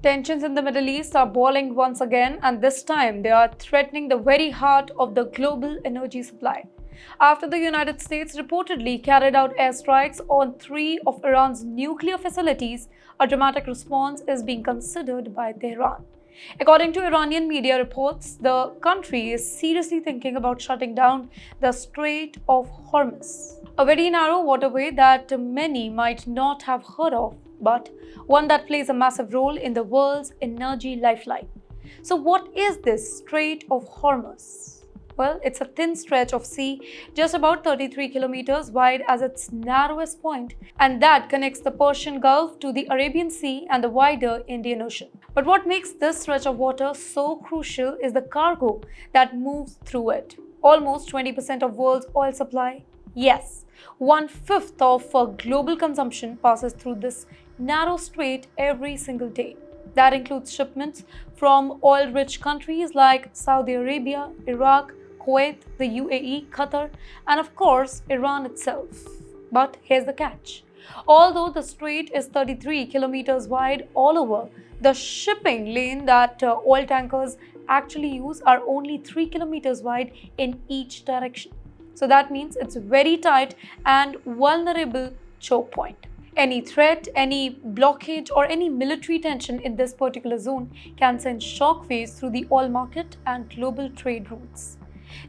Tensions in the Middle East are boiling once again, and this time they are threatening the very heart of the global energy supply. After the United States reportedly carried out airstrikes on three of Iran's nuclear facilities, a dramatic response is being considered by Tehran. According to Iranian media reports, the country is seriously thinking about shutting down the Strait of Hormuz, a very narrow waterway that many might not have heard of, but one that plays a massive role in the world's energy lifeline. So, what is this Strait of Hormuz? Well, it's a thin stretch of sea, just about 33 kilometers wide as its narrowest point, and that connects the Persian Gulf to the Arabian Sea and the wider Indian Ocean. But what makes this stretch of water so crucial is the cargo that moves through it. Almost 20% of world's oil supply, yes, 1/5 of global consumption passes through this narrow strait every single day. That includes shipments from oil-rich countries like Saudi Arabia, Iraq, Kuwait, the UAE, Qatar, and of course, Iran itself. But here's the catch. Although the strait is 33 kilometers wide all over, the shipping lane that oil tankers actually use are only 3 kilometers wide in each direction. So that means it's very tight and vulnerable choke point. Any threat, any blockage, or any military tension in this particular zone can send shockwaves through the oil market and global trade routes.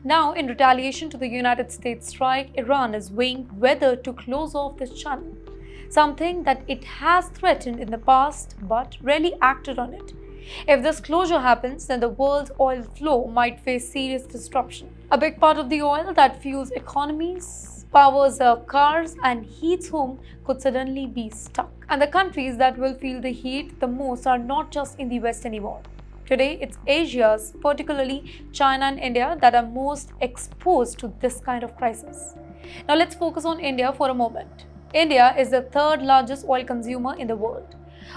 Now, in retaliation to the United States strike, Iran is weighing whether to close off this channel, something that it has threatened in the past but rarely acted on it. If this closure happens, then the world's oil flow might face serious disruption. A big part of the oil that fuels economies, powers cars, and heats home could suddenly be stuck. And the countries that will feel the heat the most are not just in the West anymore. Today, it's Asia's, particularly China and India, that are most exposed to this kind of crisis. Now, let's focus on India for a moment. India is the third largest oil consumer in the world.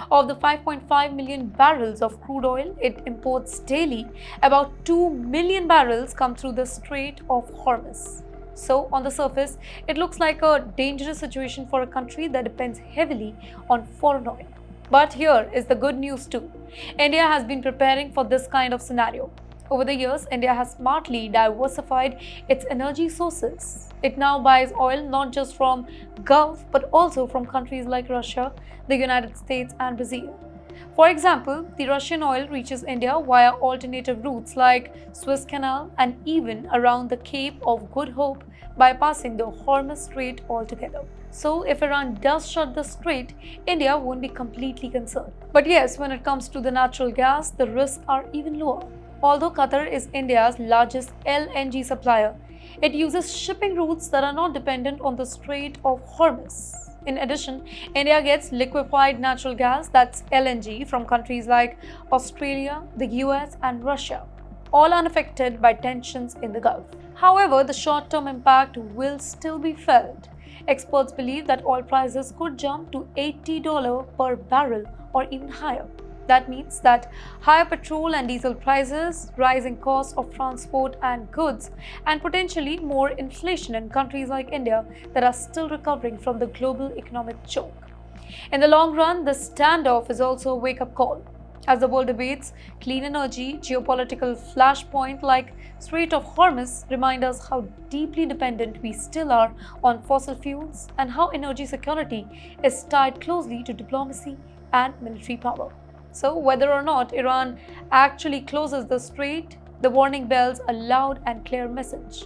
Of the 5.5 million barrels of crude oil it imports daily, about 2 million barrels come through the Strait of Hormuz. So, on the surface, it looks like a dangerous situation for a country that depends heavily on foreign oil. But here is the good news too. India has been preparing for this kind of scenario. Over the years, India has smartly diversified its energy sources. It now buys oil not just from Gulf but also from countries like Russia, the United States, and Brazil. For example, the Russian oil reaches India via alternative routes like Suez Canal and even around the Cape of Good Hope, bypassing the Hormuz Strait altogether. So, if Iran does shut the strait, India won't be completely concerned. But yes, when it comes to the natural gas, the risks are even lower. Although Qatar is India's largest LNG supplier, it uses shipping routes that are not dependent on the Strait of Hormuz. In addition, India gets liquefied natural gas, that's LNG, from countries like Australia, the US, and Russia, all unaffected by tensions in the Gulf. However, the short-term impact will still be felt. Experts believe that oil prices could jump to $80 per barrel or even higher. That means that higher petrol and diesel prices, rising costs of transport and goods, and potentially more inflation in countries like India that are still recovering from the global economic choke. In the long run, this standoff is also a wake-up call. As the world debates clean energy, geopolitical flashpoint like Strait of Hormuz remind us how deeply dependent we still are on fossil fuels and how energy security is tied closely to diplomacy and military power. So, whether or not Iran actually closes the strait, the warning bells a loud and clear message.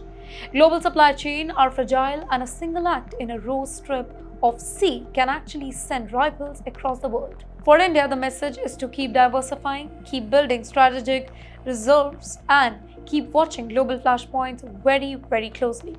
Global supply chains are fragile, and a single act in a raw strip of sea can actually send ripples across the world. For India, the message is to keep diversifying, keep building strategic reserves, and keep watching global flashpoints very, very closely.